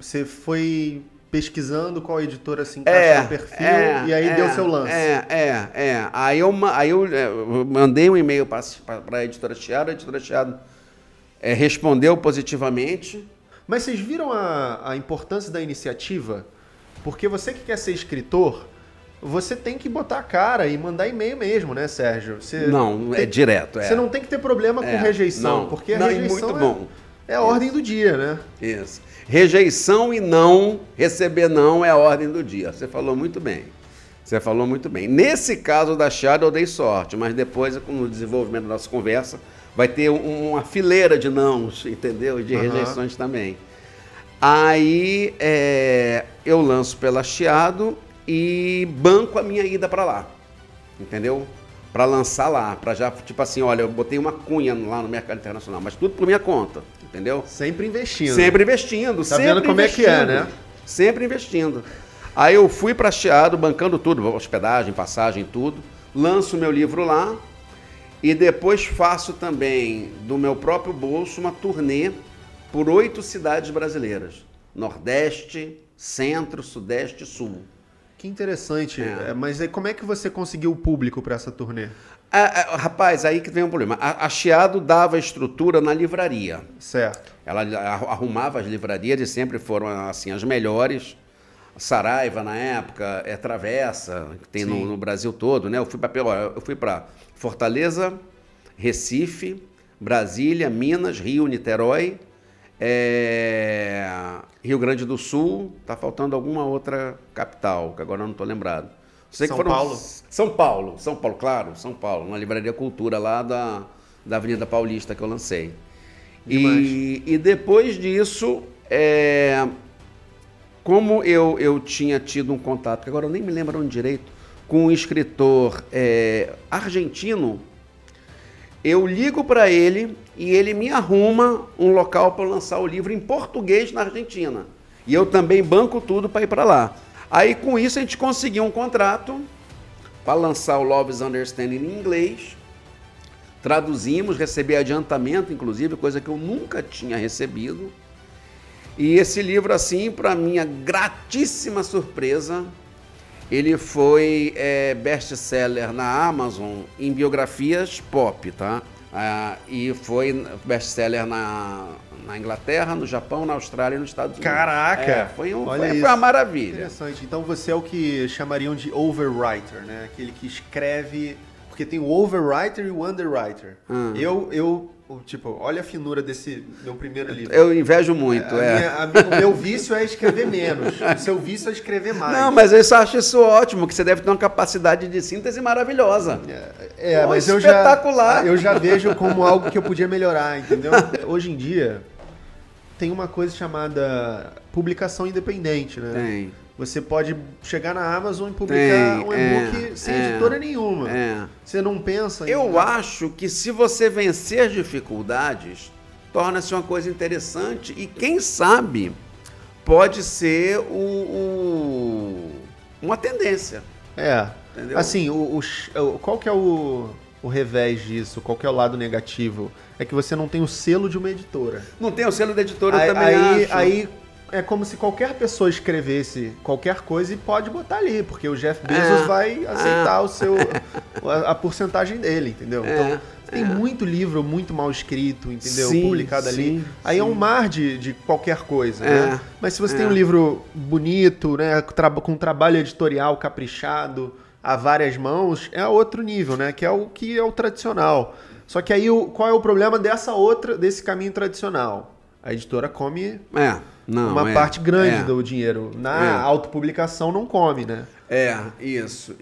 você foi pesquisando qual editora se encaixa no perfil e aí deu seu lance. Aí eu mandei um e-mail para a editora Chiado respondeu positivamente. Mas vocês viram a importância da iniciativa? Porque você que quer ser escritor, você tem que botar a cara e mandar e-mail mesmo, né, Sérgio? É direto. Você não tem que ter problema com rejeição, porque a rejeição muito bom. É a ordem do dia, né? Isso. Rejeição e não, receber não é a ordem do dia. Você falou muito bem. Nesse caso da Chiado eu dei sorte, mas depois, no desenvolvimento da nossa conversa, vai ter uma fileira de nãos, entendeu? De rejeições também. Aí eu lanço pela Chiado e banco a minha ida para lá, entendeu? Para lançar lá, para já, tipo assim, olha, eu botei uma cunha lá no mercado internacional, mas tudo por minha conta, entendeu? Sempre investindo. Tá vendo como é que é, né? Sempre investindo. Aí eu fui para Chiado, bancando tudo, hospedagem, passagem, tudo, lanço meu livro lá e depois faço também do meu próprio bolso uma turnê por 8 cidades brasileiras, Nordeste, Centro, Sudeste e Sul. Que interessante. Mas aí como é que você conseguiu o público para essa turnê? Rapaz, aí que vem um problema. A Chiado dava estrutura na livraria. Certo. Ela arrumava as livrarias e sempre foram assim as melhores. Saraiva na época, Travessa, que tem no Brasil todo, né? Eu fui para Fortaleza, Recife, Brasília, Minas, Rio, Niterói, Rio Grande do Sul, tá faltando alguma outra capital, que agora eu não estou lembrado. Sei que Paulo? São Paulo, claro, São Paulo, na Livraria Cultura lá da Avenida Paulista que eu lancei. E depois disso, como eu tinha tido um contato, que agora eu nem me lembro onde direito, com um escritor argentino, eu ligo para ele e ele me arruma um local para lançar o livro em português na Argentina. E eu também banco tudo para ir para lá. Aí com isso a gente conseguiu um contrato para lançar o Love is Understanding em inglês. Traduzimos, recebi adiantamento, inclusive, coisa que eu nunca tinha recebido. E esse livro, assim, para minha gratíssima surpresa, ele foi best-seller na Amazon em biografias pop, tá? E foi best-seller na Inglaterra, no Japão, na Austrália e nos Estados Unidos. Caraca! Foi uma maravilha. Interessante. Então você é o que chamariam de overwriter, né? Aquele que escreve... Porque tem o overwriter e o underwriter. Tipo, olha a finura desse meu primeiro livro. Eu invejo muito, O meu vício é escrever menos. O seu vício é escrever mais. Não, mas eu acho isso ótimo, que você deve ter uma capacidade de síntese maravilhosa. Mas espetacular. Eu já vejo como algo que eu podia melhorar, entendeu? Hoje em dia, tem uma coisa chamada publicação independente, né? Tem. Você pode chegar na Amazon e publicar um e-book sem editora nenhuma. Você não pensa em... Eu acho que se você vencer dificuldades, torna-se uma coisa interessante e, quem sabe, pode ser uma tendência. Entendeu? Assim, qual que é o revés disso? Qual que é o lado negativo? É que você não tem o selo de uma editora. Não tem o selo da editora, eu também acho. Aí é como se qualquer pessoa escrevesse qualquer coisa e pode botar ali, porque o Jeff Bezos vai aceitar a porcentagem dele, entendeu? Então, tem muito livro muito mal escrito, entendeu? Publicado ali. Aí é um mar de qualquer coisa, né? Mas se você tem um livro bonito, né, com um trabalho editorial caprichado, a várias mãos, é outro nível, né? Que é o tradicional. Só que aí, qual é o problema desse caminho tradicional? A editora come... uma parte grande do dinheiro. Na autopublicação não come, né? Isso.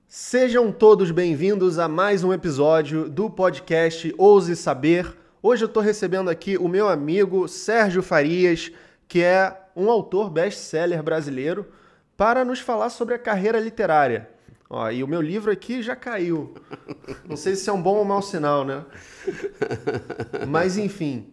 Sejam todos bem-vindos a mais um episódio do podcast Ouse Saber. Hoje eu estou recebendo aqui o meu amigo Sérgio Farias, que é um autor best-seller brasileiro, para nos falar sobre a carreira literária. E o meu livro aqui já caiu. Não sei se é um bom ou mau sinal, né? Mas, enfim.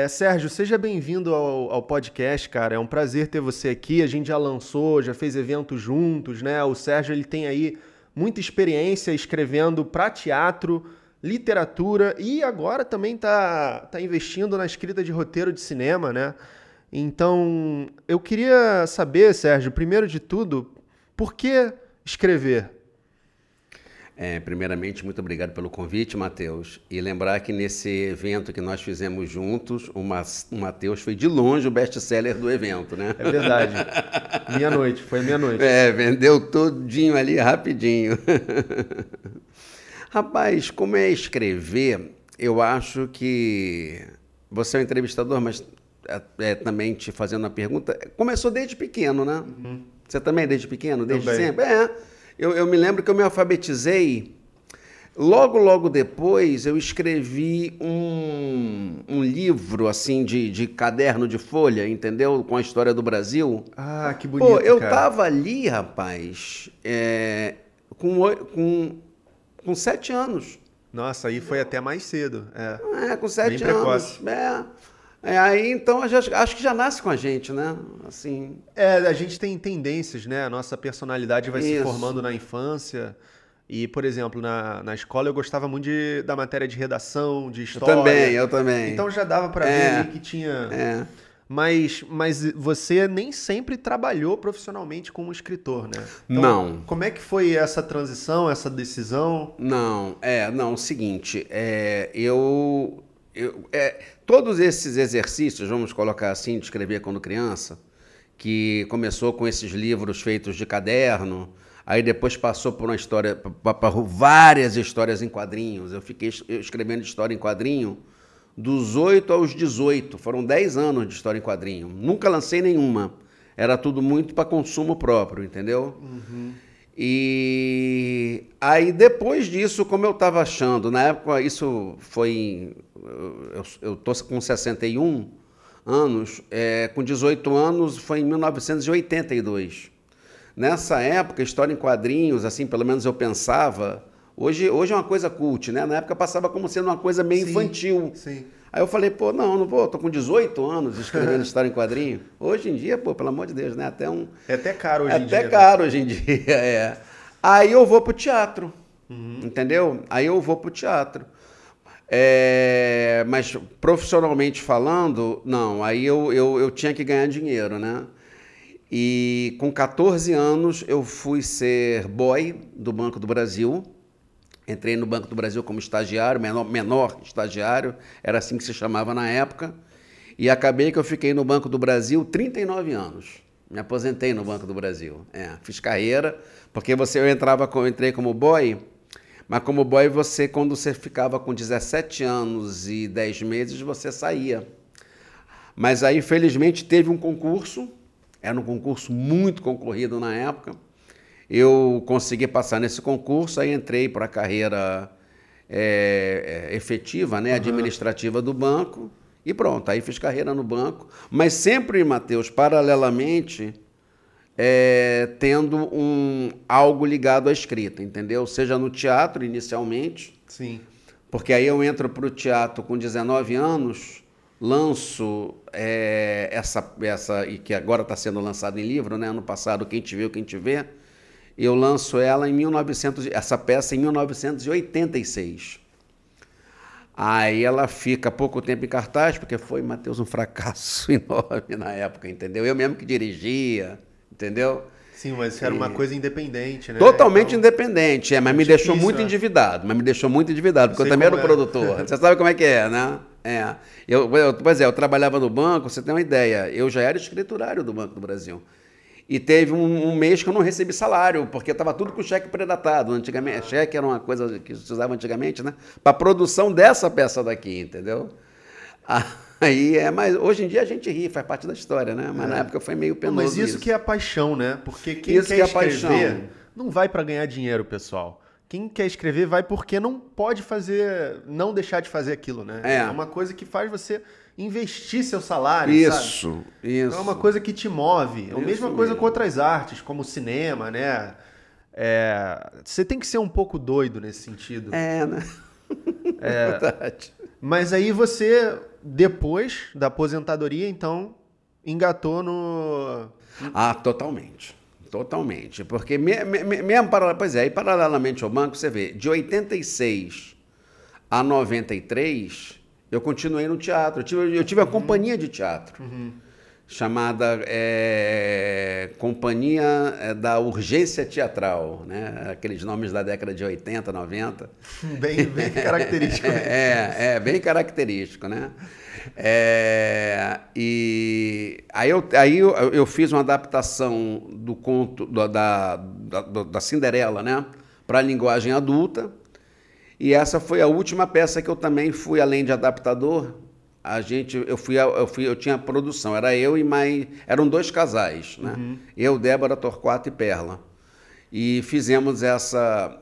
Sérgio, seja bem-vindo ao podcast, cara. É um prazer ter você aqui. A gente já lançou, já fez eventos juntos, né? O Sérgio, ele tem aí muita experiência escrevendo para teatro, literatura e agora também tá investindo na escrita de roteiro de cinema, né? Então, eu queria saber, Sérgio, primeiro de tudo, por que escrever? Primeiramente, muito obrigado pelo convite, Matheus. E lembrar que nesse evento que nós fizemos juntos, o Matheus foi de longe o best-seller do evento, né? É verdade. Meia-noite, foi meia-noite. Vendeu todinho ali rapidinho. Rapaz, como é escrever, eu acho que você é um entrevistador, mas também te fazendo uma pergunta, começou desde pequeno, né? Uhum. Você também desde pequeno, desde também. Sempre? Eu me lembro que eu me alfabetizei, logo depois eu escrevi um livro, assim, de caderno de folha, entendeu? Com a história do Brasil. Ah, que bonito, Pô, eu cara. tava ali, rapaz, com 7 anos. Nossa, aí foi até mais cedo. Com 7 Bem anos. precoce. Aí, então, acho que já nasce com a gente, né? Assim... A gente tem tendências, né? A nossa personalidade vai se formando na infância. E, por exemplo, na escola eu gostava muito da matéria de redação, de história. Eu também. Então já dava para ver ali que tinha... Mas você nem sempre trabalhou profissionalmente como escritor, né? Então, não. Como é que foi essa transição, essa decisão? Não, o seguinte, todos esses exercícios, vamos colocar assim, de escrever quando criança, que começou com esses livros feitos de caderno, aí depois passou por uma história, para várias histórias em quadrinhos. Eu fiquei escrevendo história em quadrinho dos 8 aos 18. Foram 10 anos de história em quadrinho. Nunca lancei nenhuma. Era tudo muito para consumo próprio, entendeu? Uhum. E aí, depois disso, como eu estava achando, na época, isso foi... Eu estou com 61 anos, com 18 anos foi em 1982. Nessa época, história em quadrinhos, assim, pelo menos eu pensava... Hoje é uma coisa cult, né? Na época passava como sendo uma coisa meio infantil. Sim. Aí eu falei, não vou, tô com 18 anos escrevendo história em quadrinho. Hoje em dia, pelo amor de Deus, né? É até caro hoje em dia. É até caro hoje em dia, Aí eu vou pro teatro, entendeu? Aí eu vou pro teatro. Mas profissionalmente falando, não. Aí eu tinha que ganhar dinheiro, né? E com 14 anos eu fui ser boy do Banco do Brasil. Entrei no Banco do Brasil como estagiário, menor estagiário, era assim que se chamava na época. E acabei que eu fiquei no Banco do Brasil 39 anos. Me aposentei no Banco do Brasil. Fiz carreira, porque eu entrei como boy, mas como boy quando você ficava com 17 anos e 10 meses, você saía. Mas aí, infelizmente, teve um concurso, era um concurso muito concorrido na época. Eu consegui passar nesse concurso, aí entrei para a carreira efetiva, né, administrativa do banco, e pronto, aí fiz carreira no banco, mas sempre, Matheus, paralelamente, tendo algo ligado à escrita, entendeu? Seja no teatro, inicialmente, sim, porque aí eu entro para o teatro com 19 anos, lanço essa e que agora está sendo lançado em livro, né? Ano passado, Quem Te Viu, Quem Te Vê, eu lanço ela essa peça em 1986. Aí ela fica pouco tempo em cartaz, porque foi, Matheus, um fracasso enorme na época, entendeu? Eu mesmo que dirigia, entendeu? Sim, mas era uma coisa independente, né? Totalmente independente, mas me deixou muito endividado. Porque eu também era o produtor. Você sabe como é que é, né? Eu trabalhava no banco, você tem uma ideia, eu já era escriturário do Banco do Brasil. E teve um mês que eu não recebi salário, porque estava tudo com cheque predatado. Antigamente, cheque era uma coisa que se usava antigamente, né? Para a produção dessa peça daqui, entendeu? Mas hoje em dia a gente ri, faz parte da história, né? Mas na época foi meio penoso. Mas isso que é a paixão, né? Porque quem quer escrever não vai para ganhar dinheiro, pessoal. Quem quer escrever vai porque não pode não deixar de fazer aquilo, né? É uma coisa que faz você investir seu salário, sabe? Então é uma coisa que te move. É a mesma coisa com outras artes, como o cinema, né? Você tem que ser um pouco doido nesse sentido. Né? Verdade. Mas aí você, depois da aposentadoria, então, engatou no... Totalmente. Porque mesmo paralelamente ao banco, você vê, de 86 a 93, eu continuei no teatro. Eu tive a companhia de teatro, chamada Companhia da Urgência Teatral, né? Aqueles nomes da década de 80, 90. Bem característico. Bem característico, né? E aí eu fiz uma adaptação do conto da Cinderela, né? Para a linguagem adulta. E essa foi a última peça que eu também fui, além de adaptador. Eu tinha produção, era eu e eram 2 casais, né? Eu, Débora Torquato e Perla. E fizemos essa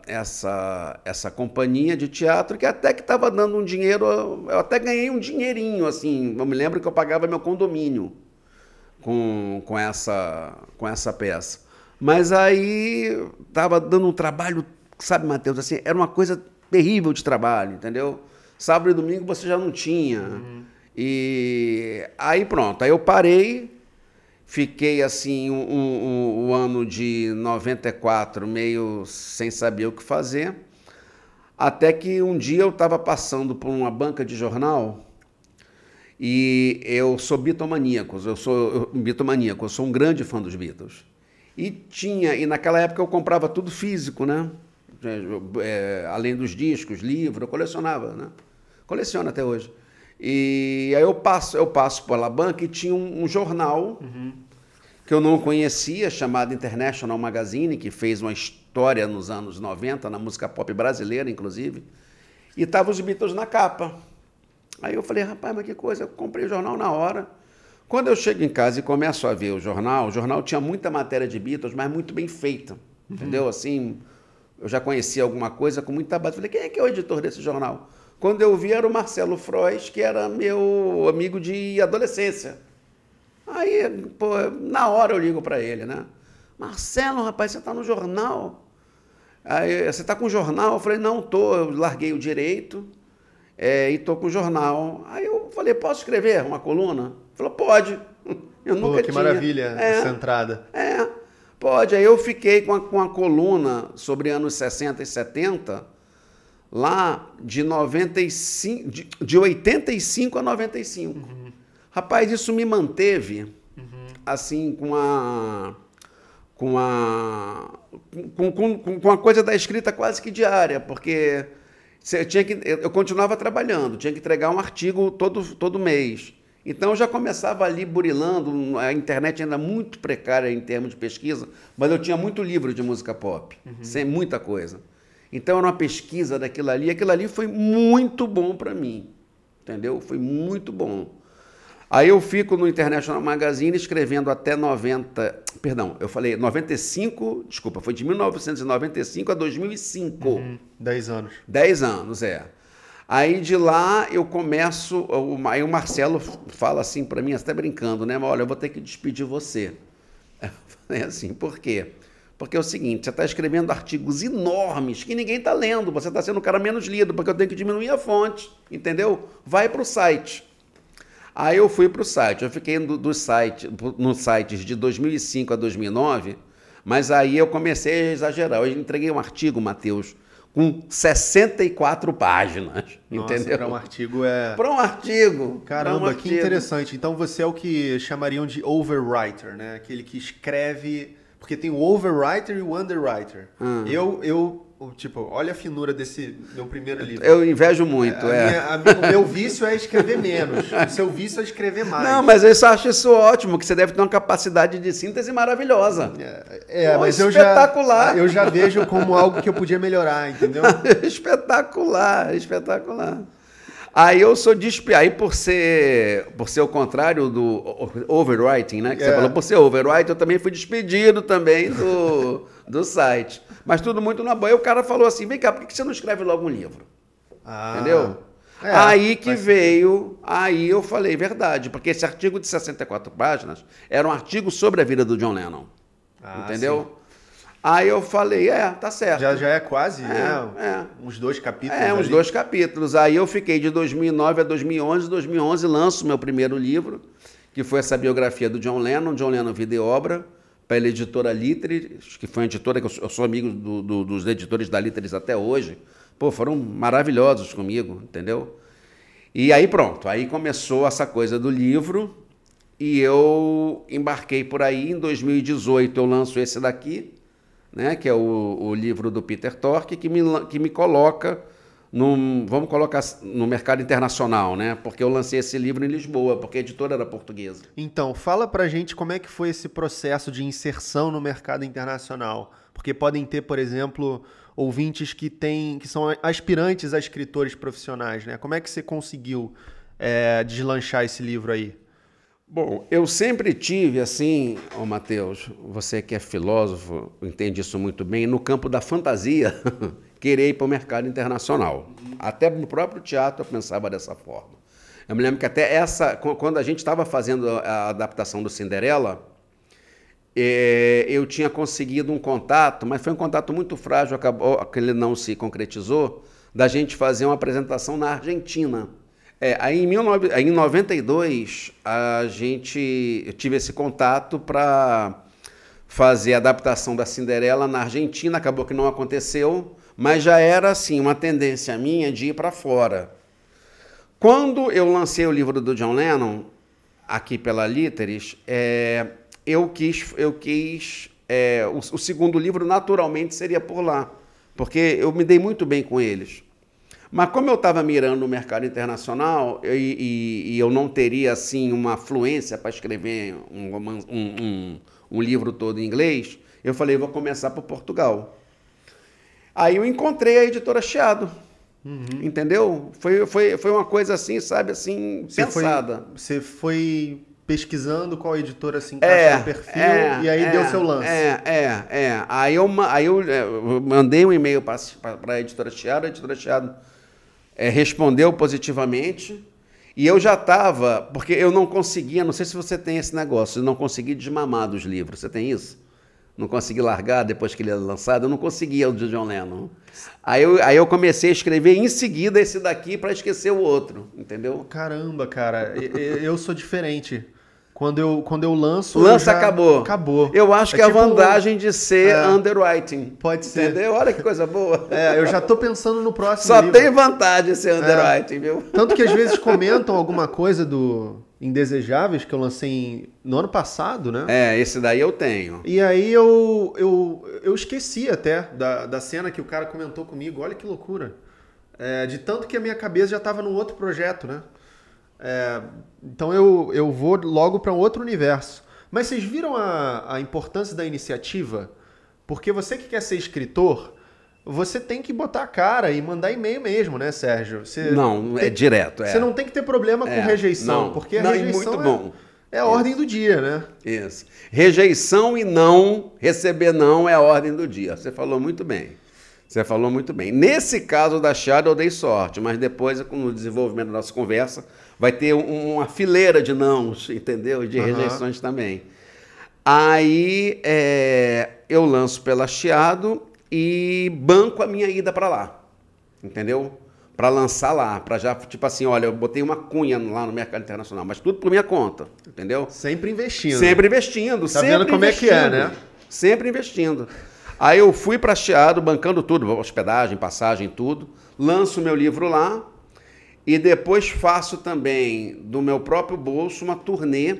companhia de teatro que até que estava dando um dinheiro, eu até ganhei um dinheirinho, assim. Eu me lembro que eu pagava meu condomínio com essa peça. Mas aí estava dando um trabalho, sabe, Matheus, assim, era uma coisa terrível de trabalho, entendeu? Sábado e domingo você já não tinha. E aí pronto, aí eu parei, fiquei assim o ano de 94 meio sem saber o que fazer, até que um dia eu estava passando por uma banca de jornal e eu sou bitomaníaco, eu sou um grande fã dos Beatles. E naquela época eu comprava tudo físico, né? Além dos discos, livro, eu colecionava, né? Coleciono até hoje. E aí eu passo pela banca e tinha um jornal que eu não conhecia, chamado International Magazine, que fez uma história nos anos 90, na música pop brasileira, inclusive, e estavam os Beatles na capa. Aí eu falei, rapaz, mas que coisa, eu comprei o jornal na hora. Quando eu chego em casa e começo a ver o jornal tinha muita matéria de Beatles, mas muito bem feita, entendeu? Assim, eu já conhecia alguma coisa com muita base. Falei, quem é que é o editor desse jornal? Quando eu vi, era o Marcelo Frois, que era meu amigo de adolescência. Aí, pô, na hora eu ligo para ele, né? Marcelo, rapaz, você está no jornal? Aí, você está com o jornal? Eu falei, não, tô. Eu larguei o direito e tô com o jornal. Aí eu falei, posso escrever uma coluna? Ele falou, pode. Eu nunca que tinha. Maravilha essa entrada. Pode. Aí eu fiquei com a coluna sobre anos 60 e 70, lá de 85 a 95. Rapaz, isso me manteve, assim, com a coisa da escrita quase que diária, porque eu continuava trabalhando, tinha que entregar um artigo todo mês. Então, eu já começava ali burilando, a internet ainda muito precária em termos de pesquisa, mas eu tinha muito livro de música pop, sem muita coisa. Então, era uma pesquisa daquilo ali, e aquilo ali foi muito bom para mim, entendeu? Foi muito bom. Aí eu fico no International Magazine escrevendo até 95, desculpa, foi de 1995 a 2005. 10 anos. 10 anos, Aí de lá eu começo, aí o Marcelo fala assim para mim, até brincando, né? Olha, eu vou ter que despedir você. Eu falei assim, por quê? Porque é o seguinte, você está escrevendo artigos enormes que ninguém está lendo, você está sendo o cara menos lido, porque eu tenho que diminuir a fonte, entendeu? Vai para o site. Aí eu fui para o site, eu fiquei nos sites de 2005 a 2009, mas aí eu comecei a exagerar. Eu entreguei um artigo, Matheus, com 64 páginas, Nossa, entendeu? Para um artigo Para um artigo. Caramba, que interessante. Então você é o que chamariam de overwriter, né? Aquele que escreve... Porque tem o overwriter e o underwriter. Tipo, olha a finura desse meu primeiro livro. Eu invejo muito, o meu vício é escrever menos. O seu vício é escrever mais. Não, mas eu acho isso ótimo, que você deve ter uma capacidade de síntese maravilhosa. Mas espetacular. Eu já vejo como algo que eu podia melhorar, entendeu? Espetacular, espetacular. Aí eu sou aí por ser o contrário do overwriting, né? Que você falou, por ser overwriting, eu também fui despedido também do site. Mas tudo muito na boa. Aí o cara falou assim, vem cá, por que você não escreve logo um livro? Entendeu? Aí que veio, aí eu falei, verdade, porque esse artigo de 64 páginas era um artigo sobre a vida do John Lennon. Entendeu? Sim. Aí eu falei, tá certo. Já é quase, uns 2 capítulos. Uns 2 capítulos. Aí eu fiquei de 2009 a 2011. 2011 lanço meu primeiro livro, que foi essa biografia do John Lennon, Vida e Obra, pela editora Literature, que foi uma editora que eu sou amigo dos editores da Literature até hoje. pô, foram maravilhosos comigo, entendeu? E aí pronto, aí começou essa coisa do livro e eu embarquei por aí. Em 2018 eu lanço esse daqui, né, que é o livro do Peter Tork, que me coloca, vamos colocar no mercado internacional, né, porque eu lancei esse livro em Lisboa, porque a editora era portuguesa. Então, fala pra gente como é que foi esse processo de inserção no mercado internacional, porque podem ter, por exemplo, ouvintes que são aspirantes a escritores profissionais, né? Como é que você conseguiu deslanchar esse livro aí? Bom, eu sempre tive, assim, Matheus, você que é filósofo, entende isso muito bem, no campo da fantasia, querer ir para o mercado internacional. Até no próprio teatro eu pensava dessa forma. Eu me lembro que até quando a gente estava fazendo a adaptação do Cinderela, eu tinha conseguido um contato, mas foi um contato muito frágil, acabou que ele não se concretizou, da gente fazer uma apresentação na Argentina. Aí em 92, eu tive esse contato para fazer a adaptação da Cinderela na Argentina, acabou que não aconteceu, mas já era assim, uma tendência minha de ir para fora. Quando eu lancei o livro do John Lennon, aqui pela Literis, o segundo livro naturalmente seria por lá, porque eu me dei muito bem com eles. Mas como eu estava mirando no mercado internacional e eu não teria assim uma fluência para escrever um livro todo em inglês, eu falei, vou começar por Portugal. Aí eu encontrei a editora Chiado, entendeu? Foi uma coisa assim, sabe, assim, pensada. Você foi pesquisando qual editora se encaixa no perfil e aí deu seu lance. Aí eu mandei um e-mail para a editora Chiado respondeu positivamente e eu já estava, porque eu não conseguia, não sei se você tem esse negócio, eu não consegui desmamar dos livros, você tem isso? Não consegui largar depois que ele era lançado, eu não conseguia o de John Lennon. Aí eu comecei a escrever em seguida esse daqui para esquecer o outro, entendeu? Caramba, cara, eu sou diferente. Quando eu lanço... Acabou. Eu acho que é a vantagem de ser underwriting. Pode ser. Entendeu? Olha que coisa boa. Eu já tô pensando no próximo Só livro. tem vantagem ser underwriting, viu? Tanto que às vezes comentam alguma coisa do Indesejáveis, que eu lancei no ano passado, né? Esse daí eu tenho. E aí eu esqueci até da cena que o cara comentou comigo. Olha que loucura. De tanto que a minha cabeça já estava num outro projeto, né? Então eu vou logo para um outro universo. Mas vocês viram a importância da iniciativa? Porque você que quer ser escritor, você tem que botar a cara e mandar e-mail mesmo, né, Sérgio? Direto. Você não tem que ter problema com rejeição, porque a rejeição muito bom. É a ordem do dia, né? Isso. Rejeição e não, receber não é a ordem do dia. Você falou muito bem. Nesse caso da Chiado eu dei sorte, mas depois, no desenvolvimento da nossa conversa, vai ter uma fileira de nãos, entendeu? De rejeições também. Aí eu lanço pela Chiado e banco a minha ida para lá, entendeu? Para lançar lá, para já, tipo assim, olha, eu botei uma cunha lá no mercado internacional, mas tudo por minha conta, entendeu? Sempre investindo. Tá vendo como é que é, né? Sempre investindo. Aí eu fui para Chiado, bancando tudo, hospedagem, passagem, tudo, lanço o meu livro lá e depois faço também do meu próprio bolso uma turnê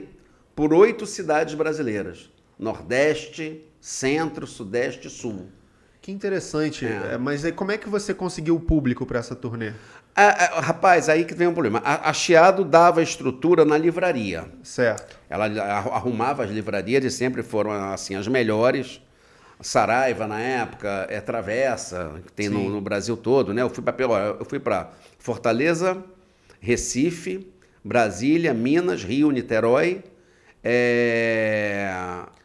por 8 cidades brasileiras, Nordeste, Centro, Sudeste e Sul. Que interessante. Mas aí como é que você conseguiu o público para essa turnê? Rapaz, aí que vem um problema. A Chiado dava estrutura na livraria. Certo. Ela arrumava as livrarias e sempre foram assim as melhores. Saraiva, na época, Travessa, que tem no Brasil todo, né? Eu fui para Fortaleza, Recife, Brasília, Minas, Rio, Niterói,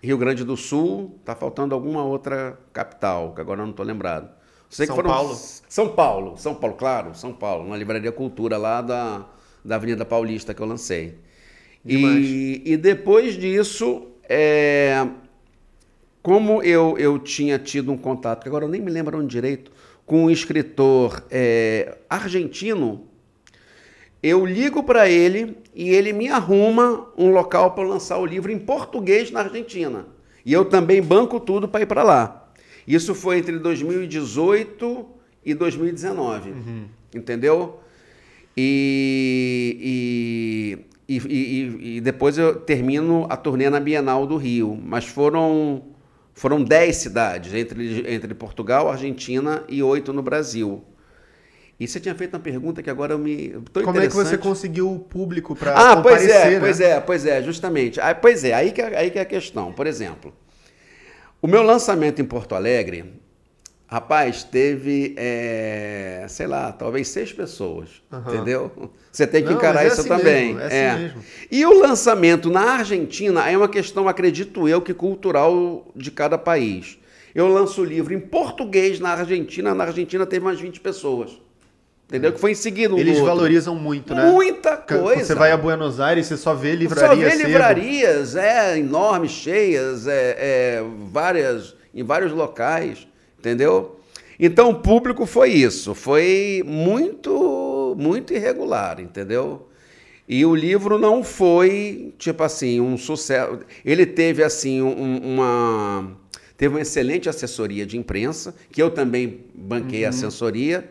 Rio Grande do Sul, tá faltando alguma outra capital, que agora eu não estou lembrado. Paulo? São Paulo, claro, São Paulo, na Livraria Cultura lá da Avenida Paulista que eu lancei. E depois disso, como eu tinha tido um contato, que agora eu nem me lembro onde direito, com um escritor argentino, eu ligo para ele e ele me arruma um local para lançar o livro em português na Argentina. E eu também banco tudo para ir para lá. Isso foi entre 2018 e 2019. Entendeu? E depois eu termino a turnê na Bienal do Rio. Mas foram 10 cidades, entre Portugal, Argentina e 8 no Brasil. E você tinha feito uma pergunta que agora eu me... Como é que você conseguiu o público para comparecer, pois é, justamente. Aí que é a questão. Por exemplo, o meu lançamento em Porto Alegre, rapaz, teve, sei lá, talvez 6 pessoas, entendeu? Você tem que encarar isso assim também. Mesmo, é assim mesmo. E o lançamento na Argentina é uma questão, acredito eu, que cultural de cada país. Eu lanço o livro em português na Argentina teve umas 20 pessoas. Entendeu? Que foi em seguida um Eles outro. Valorizam muito, né? Muita coisa. Você vai a Buenos Aires, você só vê livrarias. Só vê livrarias, enormes, cheias, em vários locais, entendeu? Então o público foi isso, foi muito, muito irregular, entendeu? E o livro não foi, tipo assim, um sucesso. Ele teve, assim, teve uma excelente assessoria de imprensa, que eu também banquei a assessoria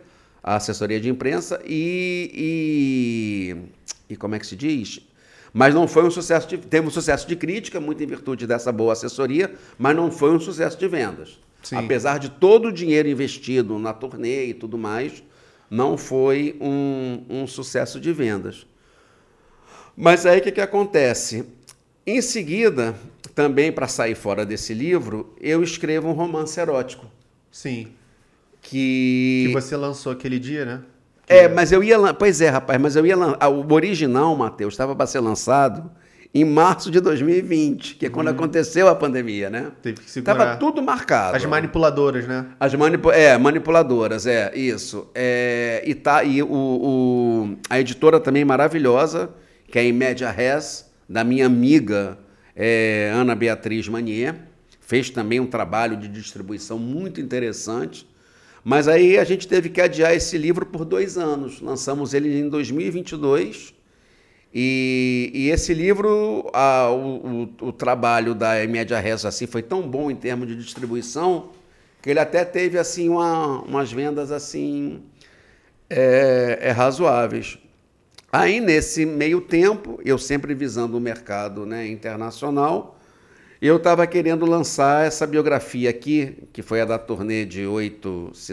de imprensa e como é que se diz? Mas não foi um sucesso, teve um sucesso de crítica, muito em virtude dessa boa assessoria, mas não foi um sucesso de vendas. Sim. Apesar de todo o dinheiro investido na turnê e tudo mais, não foi um sucesso de vendas. Mas aí o que acontece? Em seguida, também para sair fora desse livro, eu escrevo um romance erótico. Sim. Que você lançou aquele dia, né? Mas eu ia... Pois é, rapaz, mas eu ia... O original, Matheus, estava para ser lançado em março de 2020, que é quando aconteceu a pandemia, né? Teve que segurar. Estava tudo marcado. As manipuladoras, né? Manipuladoras, isso. A editora também maravilhosa, que é a Imédia Res, da minha amiga Ana Beatriz Manier, fez também um trabalho de distribuição muito interessante. Mas aí a gente teve que adiar esse livro por 2 anos. Lançamos ele em 2022. E esse livro, o trabalho da Imédia Res assim, foi tão bom em termos de distribuição que ele até teve assim, umas vendas assim, razoáveis. Aí, nesse meio tempo, eu sempre visando o mercado, né, internacional, eu estava querendo lançar essa biografia aqui, que foi a da turnê de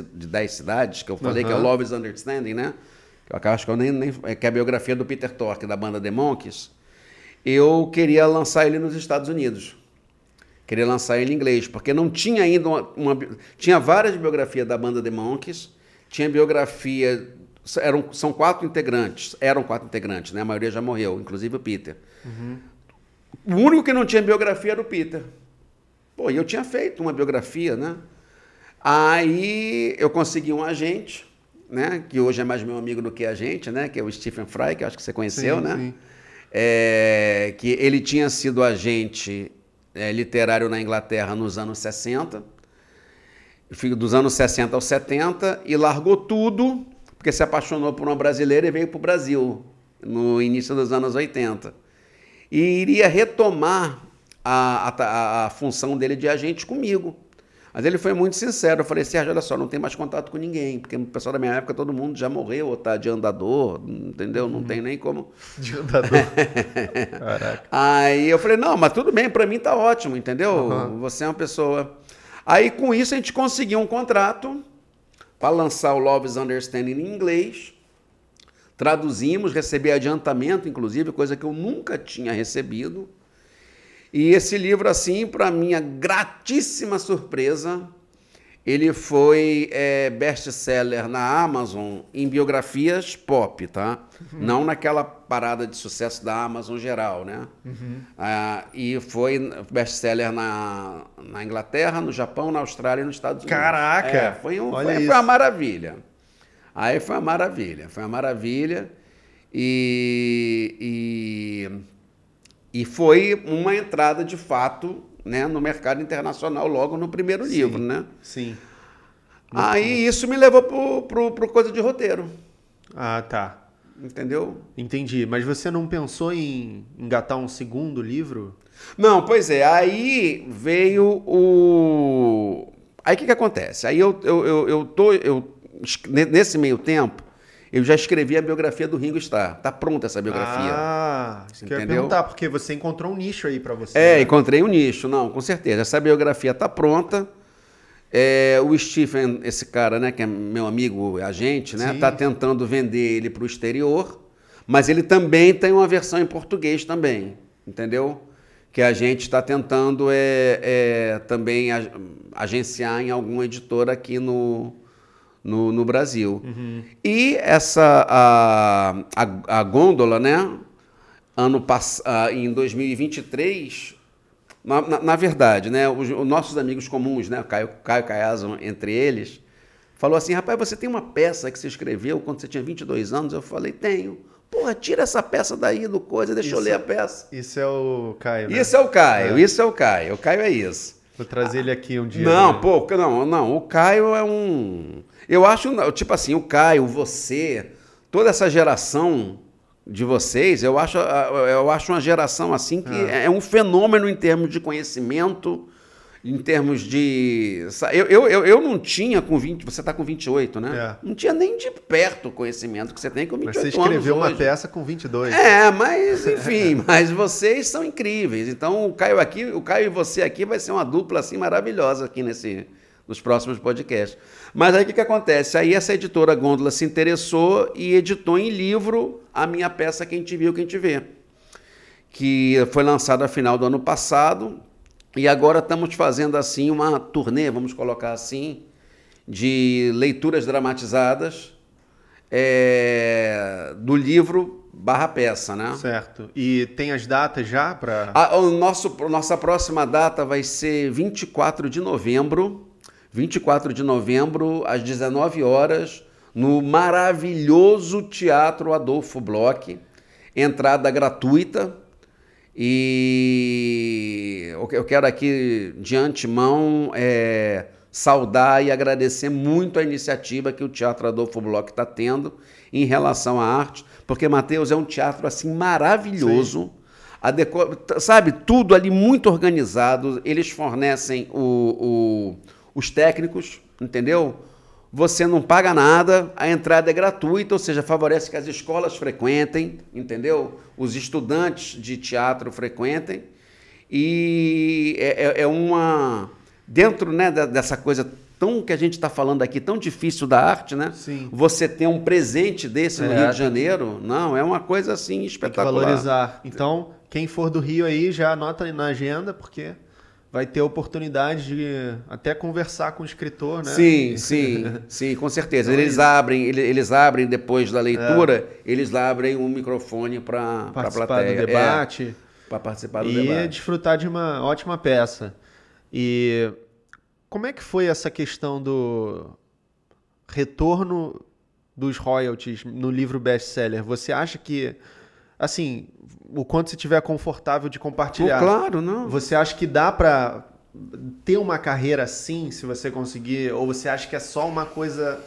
10 cidades, que eu falei que é Love is Understanding, né? Eu acho que que é a biografia do Peter Tork, da banda The Monkees. Eu queria lançar ele nos Estados Unidos. Queria lançar ele em inglês, porque não tinha ainda tinha várias biografias da banda The Monkees, tinha biografia... São 4 integrantes, eram 4 integrantes, né? A maioria já morreu, inclusive o Peter. O único que não tinha biografia era o Peter. Pô, e eu tinha feito uma biografia, né? Aí eu consegui um agente, né? Que hoje é mais meu amigo do que a gente, né? Que é o Stephen Fry, que eu acho que você conheceu, né? Sim. Que ele tinha sido agente literário na Inglaterra nos anos 60, dos anos 60 aos 70, e largou tudo, porque se apaixonou por uma brasileira e veio para o Brasil, no início dos anos 80. E iria retomar a função dele de agente comigo. Mas ele foi muito sincero. Eu falei, Sérgio, olha só, não tem mais contato com ninguém, porque o pessoal da minha época, todo mundo já morreu, ou tá de andador, entendeu? Não tem nem como... De andador. Caraca. Aí eu falei, não, mas tudo bem, para mim tá ótimo, entendeu? Você é uma pessoa... Aí, com isso, a gente conseguiu um contrato para lançar o Love is Understanding em inglês. Traduzimos, recebi adiantamento, inclusive, coisa que eu nunca tinha recebido. E esse livro, assim, para minha gratíssima surpresa, ele foi best-seller na Amazon em biografias pop, tá? Não naquela parada de sucesso da Amazon geral, né? E foi best-seller na Inglaterra, no Japão, na Austrália e nos Estados Unidos. Caraca! Foi uma maravilha. Aí foi uma maravilha. E foi uma entrada, de fato, né, no mercado internacional logo no primeiro livro, né? Sim. Aí isso me levou pro coisa de roteiro. Ah, tá. Entendeu? Entendi. Mas você não pensou em engatar um segundo livro? Não, pois é. Aí veio o... Aí o que acontece? Aí nesse meio tempo, eu já escrevi a biografia do Ringo Starr. Tá pronta essa biografia. Isso que eu ia perguntar, porque você encontrou um nicho aí para você. Né? Encontrei um nicho, não, com certeza. Essa biografia tá pronta. O Stephen, esse cara, né, que é meu amigo, agente, né, tá tentando vender ele para o exterior, mas ele também tem uma versão em português também, entendeu? Que a gente está tentando também agenciar em alguma editora aqui no Brasil. E a Gôndola, né, em 2023, na verdade, né, os nossos amigos comuns, né, Caio Caiazzo, entre eles, falou assim, rapaz, você tem uma peça que você escreveu quando você tinha 22 anos? Eu falei, tenho. Porra, tira essa peça daí do coisa, deixa eu ler a peça. Isso é o Caio, né? Isso é o Caio, isso é o Caio. O Caio é isso. Vou trazer ele aqui um dia. Não, né? pô, não. O Caio é um... Eu acho, tipo assim, o Caio, você, toda essa geração de vocês, eu acho uma geração assim que é um fenômeno em termos de conhecimento, em termos de... Eu não tinha com 20... Você está com 28, né? Não tinha nem de perto o conhecimento que você tem com 28 anos. Mas você escreveu uma peça com 22. Mas enfim, mas vocês são incríveis. Então o Caio e você aqui vai ser uma dupla assim maravilhosa aqui nos próximos podcasts. Mas aí o que acontece? Aí essa editora Gôndola se interessou e editou em livro a minha peça Quem Te Viu, Quem Te Vê, que foi lançada no final do ano passado. E agora estamos fazendo assim uma turnê, vamos colocar assim, de leituras dramatizadas do livro / peça, né? Certo. E tem as datas já para... Nossa próxima data vai ser 24 de novembro, às 19 horas, no maravilhoso Teatro Adolfo Bloch, entrada gratuita. E eu quero aqui, de antemão, saudar e agradecer muito a iniciativa que o Teatro Adolfo Bloch está tendo em relação à arte, porque, Matheus, é um teatro assim maravilhoso, sabe, tudo ali muito organizado, eles fornecem os técnicos, entendeu? Você não paga nada, a entrada é gratuita, ou seja, favorece que as escolas frequentem, entendeu? Os estudantes de teatro frequentem. E dentro, né, dessa coisa tão que a gente está falando aqui, tão difícil da arte, né? Sim. Você ter um presente desse no Rio de Janeiro, não, é uma coisa assim espetacular. Tem que valorizar. Então, quem for do Rio aí, já anota na agenda, porque... vai ter a oportunidade de até conversar com o escritor, né? Sim, com certeza. Eles abrem depois da leitura, eles abrem um microfone para a plateia. Do debate. Para participar do debate. E desfrutar de uma ótima peça. E como é que foi essa questão do retorno dos royalties no livro best-seller? Você acha que, assim, o quanto você estiver confortável de compartilhar. Claro, não. Você acha que dá para ter uma carreira assim, se você conseguir? Ou você acha que é só uma coisa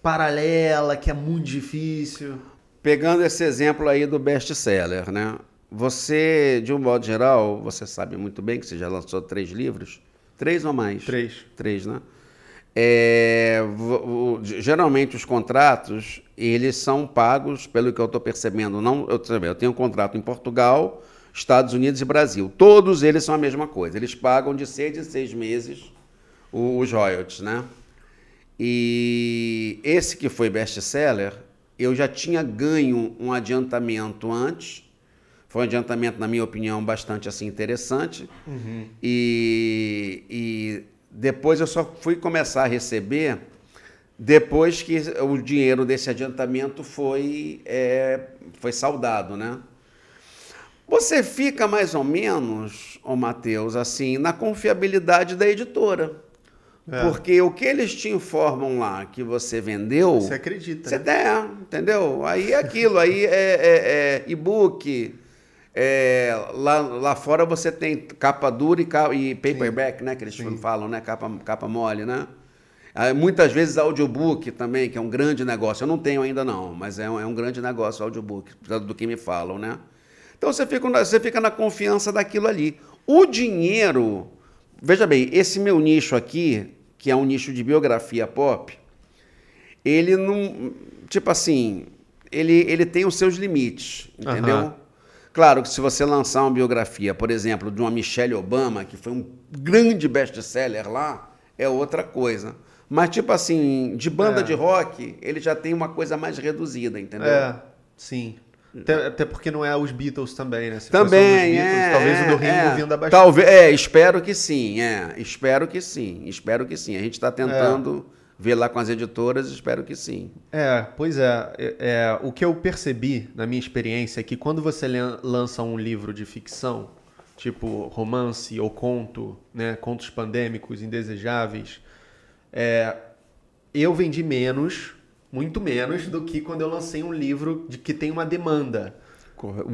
paralela, que é muito difícil? Pegando esse exemplo aí do best-seller, né? Você, de um modo geral, você sabe muito bem que você já lançou 3 livros. 3 ou mais? 3, né? Geralmente os contratos, eles são pagos, pelo que eu estou percebendo, eu tenho um contrato em Portugal, Estados Unidos e Brasil. Todos eles são a mesma coisa. Eles pagam de 6 em 6 meses os royalties, né? E esse que foi best-seller, eu já tinha ganho um adiantamento antes. Foi um adiantamento, na minha opinião, bastante assim, interessante. Uhum. E depois eu só fui começar a receber depois que o dinheiro desse adiantamento foi saldado, né? Você fica mais ou menos, Matheus, assim, na confiabilidade da editora. Porque o que eles te informam lá que você vendeu... Você acredita. Você entendeu? Aí é aquilo, aí é e-book... lá fora você tem capa dura e paperback, né? Que eles falam, né? Capa mole, né? Muitas vezes audiobook também, que é um grande negócio. Eu não tenho ainda não, mas é um grande negócio o audiobook, do que me falam, né? Então você fica na confiança daquilo ali. O dinheiro... Veja bem, esse meu nicho aqui, que é um nicho de biografia pop, ele não... Tipo assim, ele tem os seus limites, entendeu? Claro que se você lançar uma biografia, por exemplo, de uma Michelle Obama, que foi um grande best-seller lá, é outra coisa. Mas, tipo assim, de banda de rock, ele já tem uma coisa mais reduzida, entendeu? Sim. Até porque não é os Beatles também, né? Se também, Beatles, talvez o do Ringo vinda bastante. Talvez, espero que sim, espero que sim, espero que sim. A gente está tentando ver lá com as editoras, espero que sim. Pois é. O que eu percebi na minha experiência é que quando você lança um livro de ficção, tipo romance ou conto, né? Contos pandêmicos, indesejáveis, eu vendi menos, muito menos, do que quando eu lancei um livro que tem uma demanda.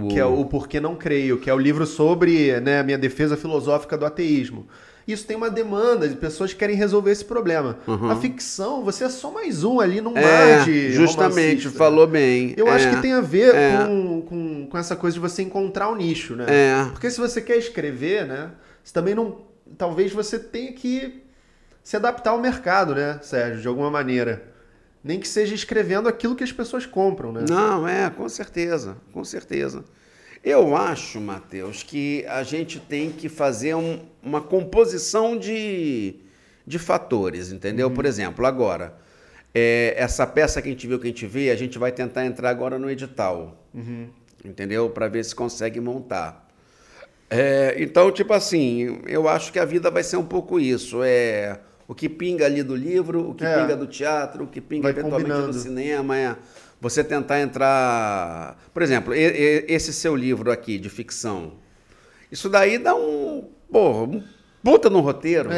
Que é o Porquê Não Creio, que é o livro sobre, né, a minha defesa filosófica do ateísmo. Isso tem uma demanda de pessoas que querem resolver esse problema. A ficção, você é só mais um ali num mar de justamente, romancista. Falou bem. Eu acho que tem a ver com essa coisa de você encontrar o nicho, né? Porque se você quer escrever, né, você também não... Talvez você tenha que se adaptar ao mercado, né, Sérgio, de alguma maneira. Nem que seja escrevendo aquilo que as pessoas compram, né? Não, com certeza, com certeza. Eu acho, Matheus, que a gente tem que fazer uma composição de fatores, entendeu? Por exemplo, agora, essa peça que a gente viu, que a gente vê, a gente vai tentar entrar agora no edital, entendeu? Para ver se consegue montar. Então, tipo assim, eu acho que a vida vai ser um pouco isso, o que pinga ali do livro, o que pinga do teatro, o que pinga eventualmente do cinema, você tentar entrar... Por exemplo, esse seu livro aqui de ficção, isso daí dá um puta no roteiro.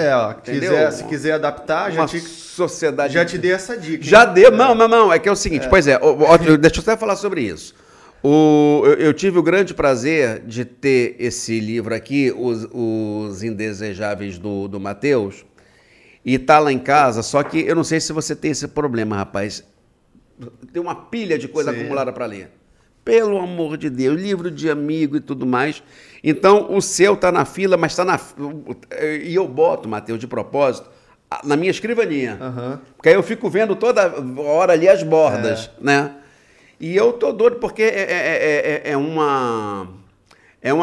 Se quiser adaptar, sociedade... Já te dei essa dica. Já deu, não, é que é o seguinte, deixa eu até falar sobre isso. Eu tive o grande prazer de ter esse livro aqui, Os Indesejáveis do Matheus, e tá lá em casa, só que eu não sei se você tem esse problema, rapaz. Tem uma pilha de coisa acumulada para ler. Pelo amor de Deus, livro de amigo e tudo mais. Então, o seu tá na fila, mas tá e eu boto, Matheus, de propósito, na minha escrivaninha. Porque aí eu fico vendo toda hora ali as bordas, né? E eu tô doido porque é uma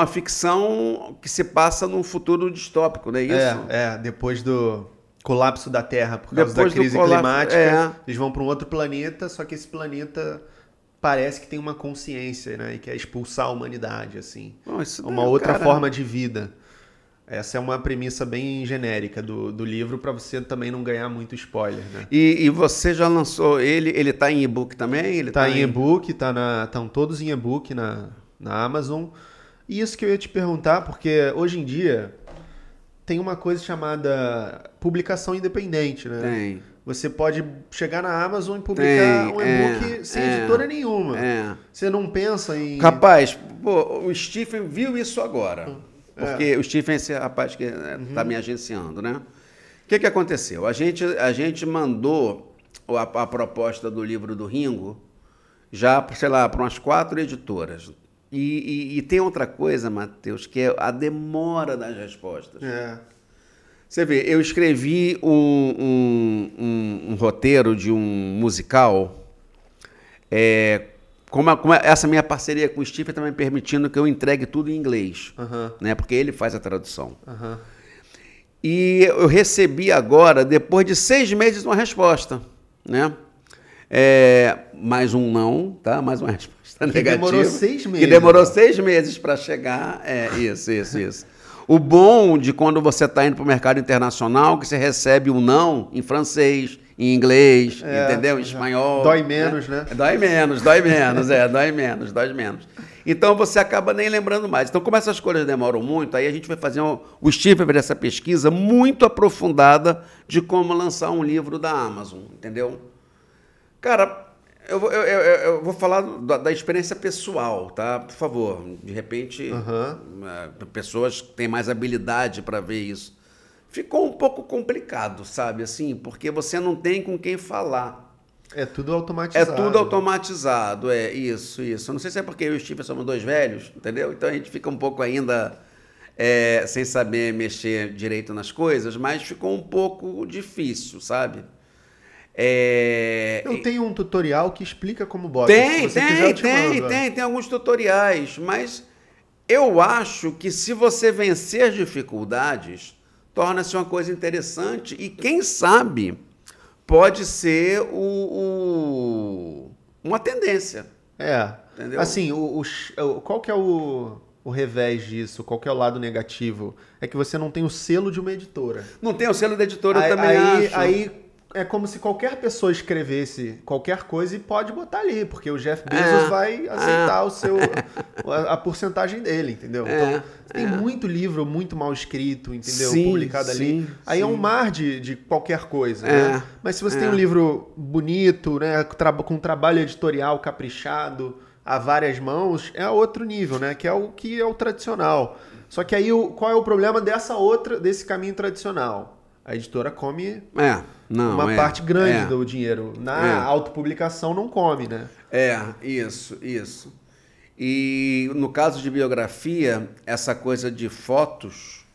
ficção que se passa num futuro distópico, não é isso? Depois do colapso da Terra por causa da crise climática, eles vão para um outro planeta, só que esse planeta parece que tem uma consciência, né, e quer expulsar a humanidade, assim. Uma outra forma de vida. Essa é uma premissa bem genérica do livro, para você também não ganhar muito spoiler, né? E você já lançou ele tá em e-book também? Ele tá em e-book, estão todos em e-book na Amazon. E isso que eu ia te perguntar, porque hoje em dia tem uma coisa chamada publicação independente, né? Tem. Você pode chegar na Amazon e publicar um e-book sem editora nenhuma. Você não pensa em... Rapaz, o Stephen viu isso agora. Porque o Stephen é esse rapaz que está me agenciando, né? O que aconteceu? A gente mandou a proposta do livro do Ringo já, sei lá, para umas 4 editoras. E tem outra coisa, Matheus, que é a demora das respostas. Você vê, eu escrevi um roteiro de um musical, como essa minha parceria com o Stephen está me permitindo que eu entregue tudo em inglês, né? Porque ele faz a tradução. E eu recebi agora, depois de 6 meses, uma resposta, né? Mais um não, tá? Mais uma resposta negativa. Demorou 6 meses. Que demorou 6 meses para chegar. Isso. O bom de quando você está indo para o mercado internacional, que você recebe um não em francês, em inglês, entendeu? Em espanhol. Dói menos, né? Dói menos. Dói menos. Então você acaba nem lembrando mais. Então, como essas coisas demoram muito, aí a gente vai fazer o Steve fez essa pesquisa muito aprofundada de como lançar um livro da Amazon, entendeu? Cara, eu vou falar da experiência pessoal, tá? Por favor, de repente, pessoas que têm mais habilidade para ver isso. Ficou um pouco complicado, sabe? Assim, porque você não tem com quem falar. É tudo automatizado. É tudo automatizado, isso. Eu não sei se é porque eu e o Steve somos 2 velhos, entendeu? Então a gente fica um pouco ainda sem saber mexer direito nas coisas, mas ficou um pouco difícil, sabe? Eu tenho um tutorial que explica como bota. Tem alguns tutoriais, mas eu acho que se você vencer dificuldades, torna-se uma coisa interessante e quem sabe pode ser uma tendência. Entendeu? Assim, qual que é o revés disso? Qual que é o lado negativo? É que você não tem o selo de uma editora. Não tem o selo da editora, eu também acho. Aí é como se qualquer pessoa escrevesse qualquer coisa e pode botar ali, porque o Jeff Bezos vai aceitar a porcentagem dele, entendeu? Então, tem muito livro muito mal escrito, entendeu? Publicado ali. Aí é um mar de qualquer coisa, né? Mas se você tem um livro bonito, né, com um trabalho editorial caprichado, a várias mãos, é outro nível, né? Que é o tradicional. Só que aí, qual é o problema desse caminho tradicional? A editora come uma parte grande do dinheiro. Na autopublicação não come, né? Isso. E no caso de biografia, essa coisa de fotos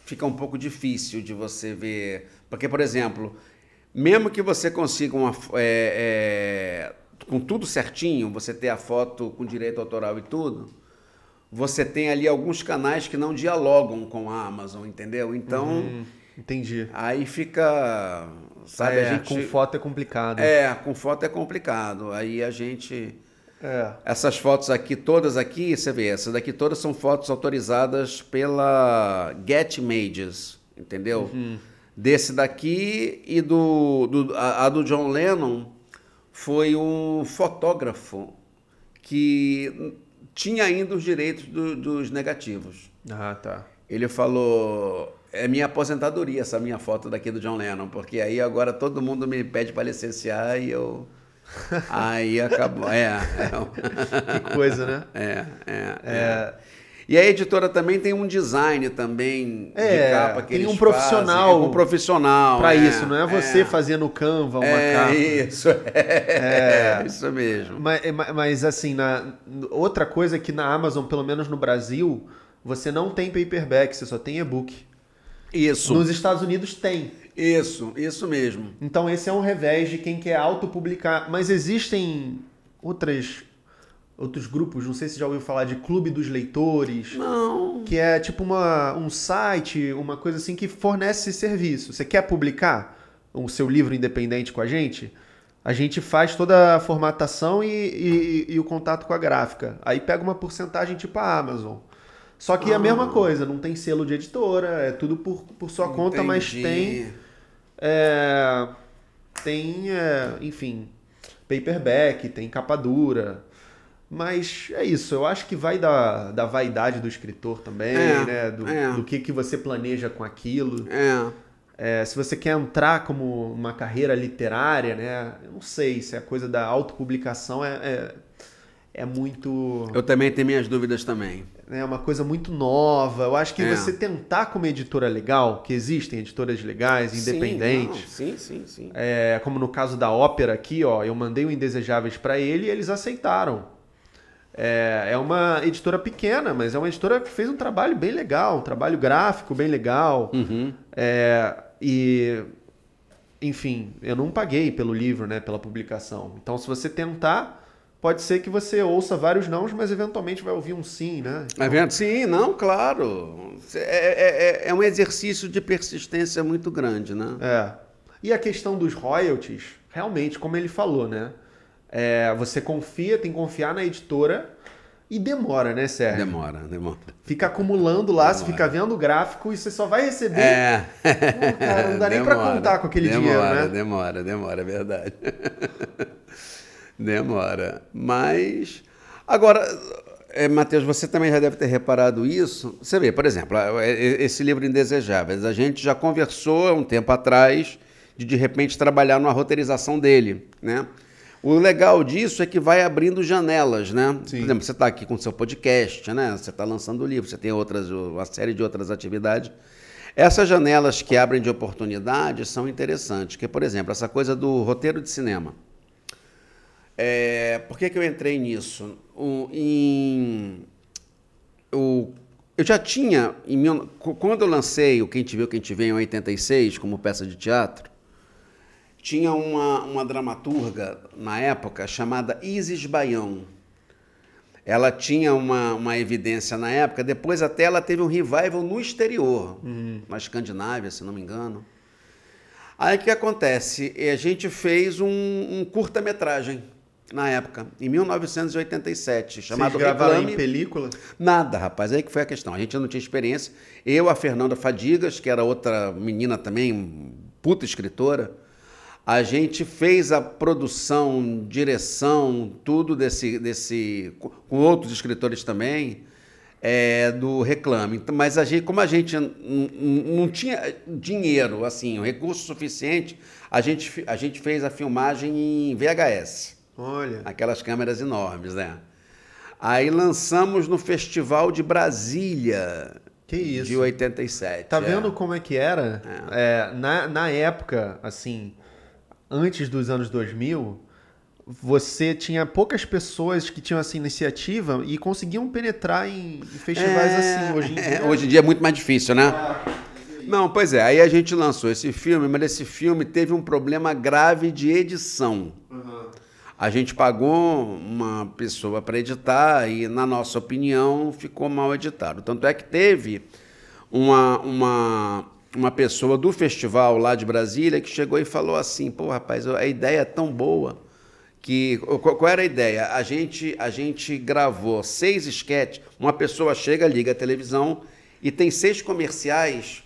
fica um pouco difícil de você ver. Porque, por exemplo, mesmo que você consiga com tudo certinho, você ter a foto com direito autoral e tudo, você tem ali alguns canais que não dialogam com a Amazon, entendeu? Então, entendi. Aí fica... Sabe, com foto é complicado. Com foto é complicado. Aí a gente... Essas fotos aqui, todas aqui, você vê, essas daqui todas são fotos autorizadas pela Get Images, entendeu? Desse daqui e a do John Lennon foi um fotógrafo que tinha ainda os direitos dos negativos. Ele falou, é minha aposentadoria essa minha foto daqui do John Lennon, porque aí agora todo mundo me pede para licenciar e eu... Aí acabou. Que coisa, né? E a editora também tem um design também de capa que tem eles um profissional. Fazem, um profissional. Para isso, não é você fazer no Canva uma capa. Isso mesmo. Mas assim, outra coisa é que na Amazon, pelo menos no Brasil, você não tem paperback, você só tem e-book. Isso. Nos Estados Unidos tem. Isso mesmo. Então esse é um revés de quem quer autopublicar. Mas existem outros grupos, não sei se já ouviu falar de Clube dos Leitores. Não. Que é tipo um site, uma coisa assim que fornece esse serviço. Você quer publicar o seu livro independente com a gente? A gente faz toda a formatação e o contato com a gráfica. Aí pega uma porcentagem tipo a Amazon. Só que é a mesma coisa, não tem selo de editora, é tudo por sua conta, mas enfim, paperback, tem capa dura. Mas é isso, eu acho que vai da vaidade do escritor também, né? Do que você planeja com aquilo. Se você quer entrar como uma carreira literária, né? Eu não sei se a coisa da autopublicação é muito... Eu também tenho minhas dúvidas também. É uma coisa muito nova. Eu acho que você tentar como editora legal, que existem editoras legais, independentes. Sim. Como no caso da Ópera aqui, eu mandei o Indesejáveis para ele e eles aceitaram. É uma editora pequena, mas é uma editora que fez um trabalho bem legal, um trabalho gráfico bem legal. Enfim, eu não paguei pelo livro, né, pela publicação. Então, se você tentar... Pode ser que você ouça vários nãos, mas eventualmente vai ouvir um sim, né? Então... Sim, não, claro. É um exercício de persistência muito grande, né? E a questão dos royalties, realmente, como ele falou, né? Você confia, tem que confiar na editora e demora, né, Sérgio? Demora. Fica acumulando lá, você fica vendo o gráfico e você só vai receber... cara, não dá nem pra contar com aquele dinheiro, né? Demora, é verdade. Demora. Mas, agora, Matheus, você também já deve ter reparado isso. Você vê, por exemplo, esse livro Indesejáveis, a gente já conversou há um tempo atrás de repente, trabalhar numa roteirização dele, né? O legal disso é que vai abrindo janelas, né? Sim. Por exemplo, você está aqui com o seu podcast, né? Você está lançando o livro, você tem uma série de outras atividades. Essas janelas que abrem de oportunidades são interessantes, que, por exemplo, essa coisa do roteiro de cinema. Por que eu entrei nisso? Eu já tinha, quando eu lancei o Quem Te Viu, Quem Te Vê em 86, como peça de teatro, tinha uma dramaturga na época chamada Isis Baião. Ela tinha uma evidência na época, depois até ela teve um revival no exterior, na Escandinávia, se não me engano. Aí o que acontece? A gente fez um curta-metragem na época, em 1987, chamado Vocês gravaram Reclame. em película? Nada, rapaz, aí que foi a questão. A gente não tinha experiência. Eu, a Fernanda Fadigas, que era outra menina também, puta escritora, a gente fez a produção, direção, tudo com outros escritores também, do Reclame. Mas como a gente não tinha dinheiro, assim, recurso suficiente, a gente fez a filmagem em VHS. Olha. Aquelas câmeras enormes, né? Aí lançamos no Festival de Brasília. Que isso? De 87. Tá vendo como é que era? Na época, assim, antes dos anos 2000, você tinha poucas pessoas que tinham essa iniciativa e conseguiam penetrar em festivais assim. Hoje em dia é muito mais difícil, né? Não, pois é. Aí a gente lançou esse filme, mas esse filme teve um problema grave de edição. A gente pagou uma pessoa para editar e, na nossa opinião, ficou mal editado. Tanto é que teve uma pessoa do festival lá de Brasília que chegou e falou assim, pô, rapaz, a ideia é tão boa que... Qual era a ideia? A gente gravou 6 esquetes, uma pessoa chega, liga a televisão e tem 6 comerciais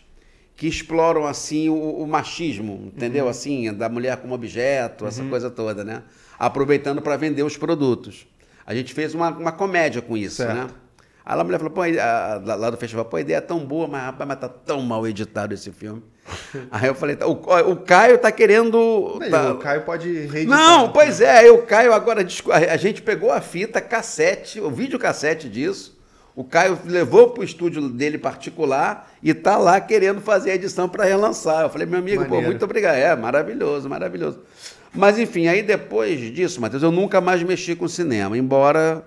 que exploram, assim, o machismo, entendeu? Assim, da mulher como objeto, essa coisa toda, né? Aproveitando para vender os produtos. A gente fez uma comédia com isso, certo, né? Aí a mulher falou, pô, lá do festival, pô, a ideia é tão boa, mas rapaz, mas tá tão mal editado esse filme. Aí eu falei, o Caio tá querendo... O Caio pode reeditar. Não, pois é, o Caio agora, a gente pegou a fita cassete, o videocassete disso, o Caio levou pro estúdio dele particular e tá lá querendo fazer a edição para relançar. Eu falei, meu amigo, pô, muito obrigado. Maravilhoso, maravilhoso. Mas, enfim, aí depois disso, Matheus, eu nunca mais mexi com cinema, embora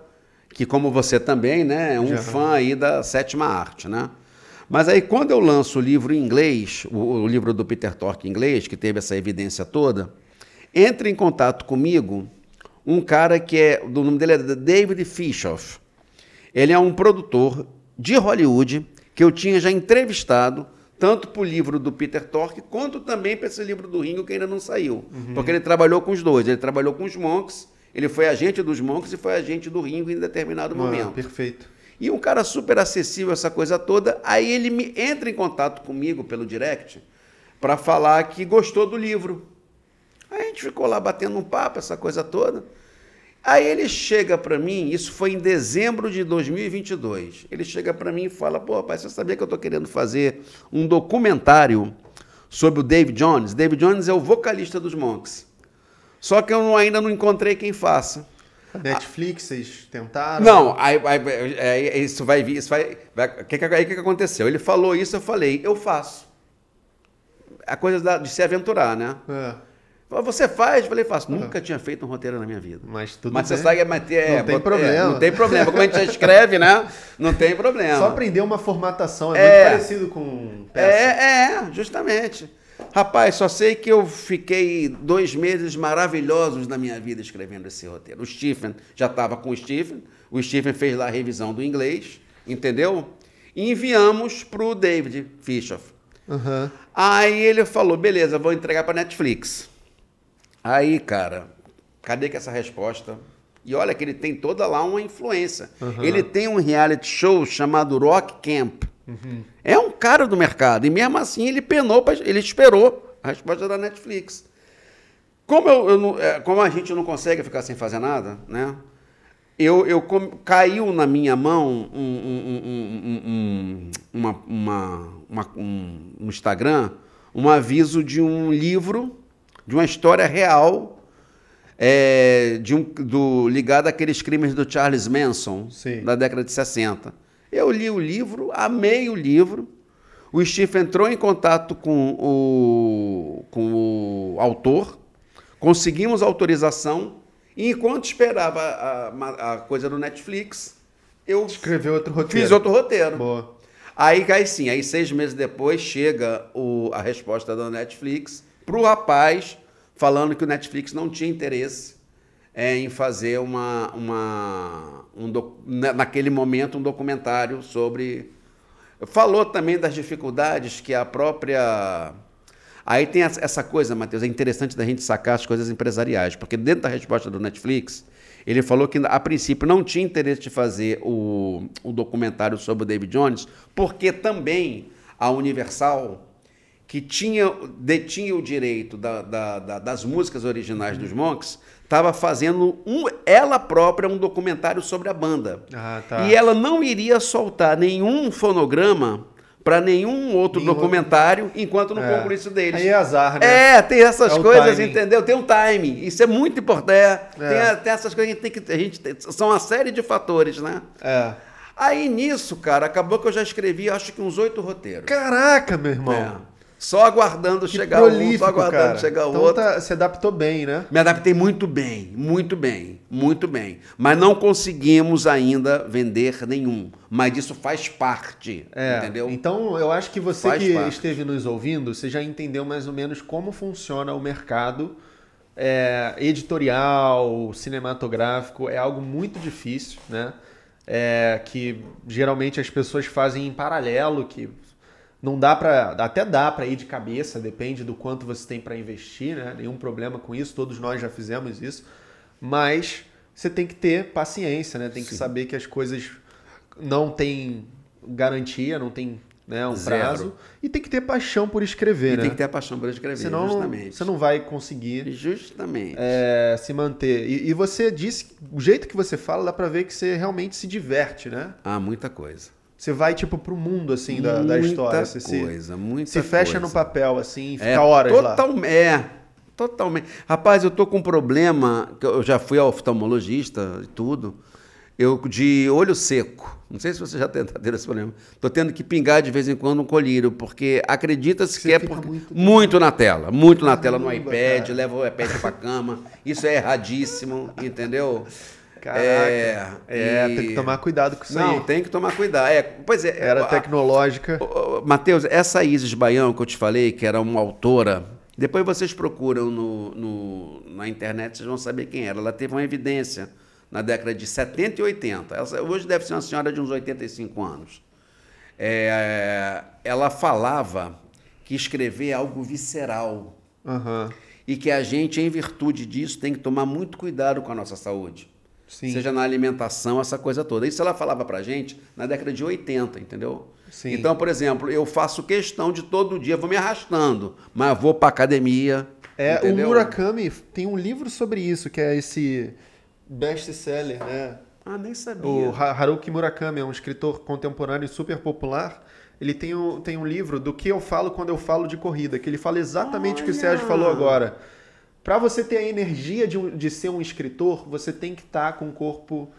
que, como você também, né, é um fã aí da 7ª arte, né? Mas aí, quando eu lanço o livro em inglês, o livro do Peter Tork em inglês, que teve essa evidência toda, entra em contato comigo um cara que o nome dele é David Fishoff. Ele é um produtor de Hollywood que eu tinha já entrevistado, tanto para o livro do Peter Tork, quanto também para esse livro do Ringo, que ainda não saiu. Porque ele trabalhou com os dois. Ele trabalhou com os Monks, ele foi agente dos Monks e foi agente do Ringo em determinado momento. Perfeito. E um cara super acessível, essa coisa toda. Aí ele entra em contato comigo pelo direct para falar que gostou do livro. Aí a gente ficou lá batendo um papo, essa coisa toda. Aí ele chega para mim, isso foi em dezembro de 2022, ele chega para mim e fala, pô, rapaz, você sabia que eu estou querendo fazer um documentário sobre o Dave Jones? Dave Jones é o vocalista dos Monks. Só que eu ainda não encontrei quem faça. A Netflix, vocês tentaram? Não, isso vai vir, o que aconteceu? Ele falou isso, eu falei, eu faço. A coisa de se aventurar, né? Você faz? Eu falei, faço. Nunca tinha feito um roteiro na minha vida. Mas tudo Mas bem. Você sabe, não tem problema. Não tem problema. Como a gente já escreve, né? Não tem problema. Só aprender uma formatação muito parecido com peça. Justamente. Rapaz, só sei que eu fiquei 2 meses maravilhosos na minha vida escrevendo esse roteiro. O Stephen, já estava com o Stephen fez lá a revisão do inglês, entendeu? E enviamos para o David Fishoff. Aí ele falou, beleza, vou entregar para Netflix. Aí, cara, cadê que essa resposta? E olha que ele tem toda lá uma influência. Ele tem um reality show chamado Rock Camp. É um cara do mercado. E mesmo assim ele ele esperou a resposta da Netflix. Como a gente não consegue ficar sem fazer nada, né? Caiu na minha mão no Instagram um aviso de um livro, de uma história real, ligada àqueles crimes do Charles Manson, da década de 60. Eu li o livro, amei o livro. O Stephen entrou em contato com o autor, conseguimos autorização, e enquanto esperava a coisa do Netflix, eu fiz outro roteiro. Boa. Aí 6 meses depois chega a resposta da Netflix para o rapaz falando que o Netflix não tinha interesse em fazer naquele momento um documentário sobre... Falou também das dificuldades que a própria... Aí tem essa coisa, Matheus, é interessante da gente sacar as coisas empresariais, porque dentro da resposta do Netflix, ele falou que a princípio não tinha interesse de fazer o documentário sobre o David Jones, porque também a Universal, que detinha o direito das músicas originais dos Monks, estava fazendo ela própria um documentário sobre a banda. Tá. E ela não iria soltar nenhum fonograma para nenhum outro documentário enquanto não concluísse deles. Aí é azar, né? Tem essas coisas, entendeu? Tem um time. Isso é muito importante. Tem essas coisas que são uma série de fatores, né? Aí nisso, cara, acabou que eu já escrevi, acho que uns 8 roteiros. Caraca, meu irmão. Só aguardando chegar um, só aguardando chegar o outro. Então se adaptou bem, né? Me adaptei muito bem, muito bem, muito bem. Mas não conseguimos ainda vender nenhum. Mas isso faz parte, entendeu? Então eu acho que você esteve nos ouvindo, você já entendeu mais ou menos como funciona o mercado editorial, cinematográfico. É algo muito difícil, né? Que geralmente as pessoas fazem em paralelo, que... Não dá até dá para ir de cabeça, depende do quanto você tem para investir, né? Nenhum problema com isso, todos nós já fizemos isso. Mas você tem que ter paciência, né? Tem que saber que as coisas não têm garantia, não tem um prazo. E tem que ter paixão por escrever, né? Tem que ter paixão por escrever, senão justamente. Você não vai conseguir justamente se manter. E você disse, o jeito que você fala, dá para ver que você realmente se diverte, né? Muita coisa. Você vai, tipo, pro mundo, assim, da história. Você muita fecha no papel, assim, e fica horas lá. Totalmente. Rapaz, eu tô com um problema, que eu já fui ao oftalmologista e tudo, de olho seco. Não sei se você já teve esse problema. Tô tendo que pingar de vez em quando um colírio, porque acredita-se que muito na tela. Muito na tela no iPad, leva o iPad pra cama. Isso é erradíssimo, entendeu? Caraca. Tem que tomar cuidado com isso aí. Não, tem que tomar cuidado. Pois é. Era tecnológica. Matheus, essa Isis Baião que eu te falei, que era uma autora, depois vocês procuram na internet, vocês vão saber quem era. Ela teve uma evidência na década de 70 e 80. Ela hoje deve ser uma senhora de uns 85 anos. Ela falava que escrever é algo visceral. E que a gente, em virtude disso, tem que tomar muito cuidado com a nossa saúde. Sim. Seja na alimentação, essa coisa toda. Isso ela falava pra gente na década de 80, entendeu? Sim. Então, por exemplo, eu faço questão de todo dia, vou me arrastando, mas vou pra academia. Entendeu? O Murakami tem um livro sobre isso, que é esse best-seller, né? Nem sabia. O Haruki Murakami é um escritor contemporâneo super popular. Ele tem um livro do que eu falo quando eu falo de corrida, que ele fala exatamente o que o Sérgio falou agora. Para você ter a energia de ser um escritor, você tem que estar com o corpo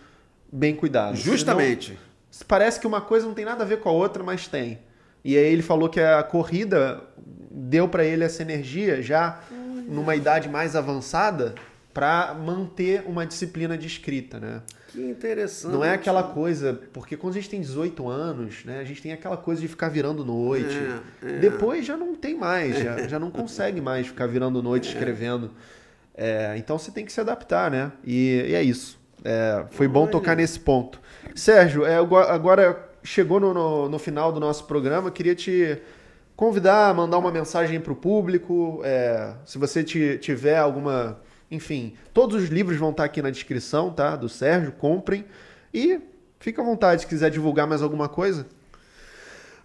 bem cuidado. Justamente. Senão, parece que uma coisa não tem nada a ver com a outra, mas tem. E aí ele falou que a corrida deu para ele essa energia já numa idade mais avançada para manter uma disciplina de escrita, né? Que interessante. Não é aquela coisa, porque quando a gente tem 18 anos, né, a gente tem aquela coisa de ficar virando noite. Depois já não tem mais, já não consegue mais ficar virando noite escrevendo. Então você tem que se adaptar, né? E é isso. Foi bom tocar nesse ponto. Sérgio, agora chegou no final do nosso programa, queria te convidar, mandar uma mensagem para o público. Se você tiver alguma... Enfim, todos os livros vão estar aqui na descrição, tá? Do Sérgio, comprem. E fica à vontade, se quiser divulgar mais alguma coisa.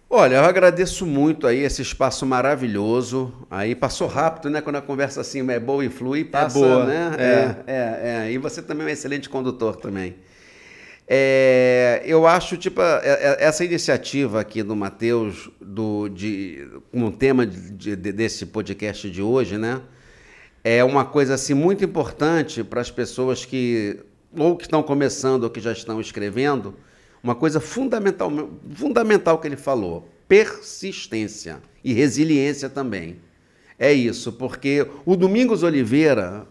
Olha, eu agradeço muito aí esse espaço maravilhoso. Aí passou rápido, né? Quando a conversa assim é boa e flui, passa, boa, né? E você também é um excelente condutor também. Eu acho, tipo, essa iniciativa aqui do Matheus, com o tema desse podcast de hoje, né? É uma coisa assim muito importante para as pessoas que estão começando ou que já estão escrevendo. Uma coisa fundamental que ele falou: persistência e resiliência também. É isso, porque o Domingos Oliveira...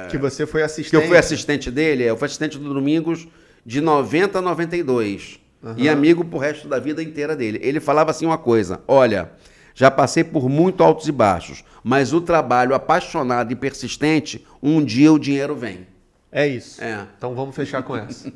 que você foi assistente. Que eu fui assistente dele, eu fui assistente do Domingos de 90 a 92. E amigo pro resto da vida inteira dele. Ele falava assim uma coisa: olha, Já passei por muito altos e baixos, mas o trabalho apaixonado e persistente, um dia o dinheiro vem. É isso. Então vamos fechar com essa.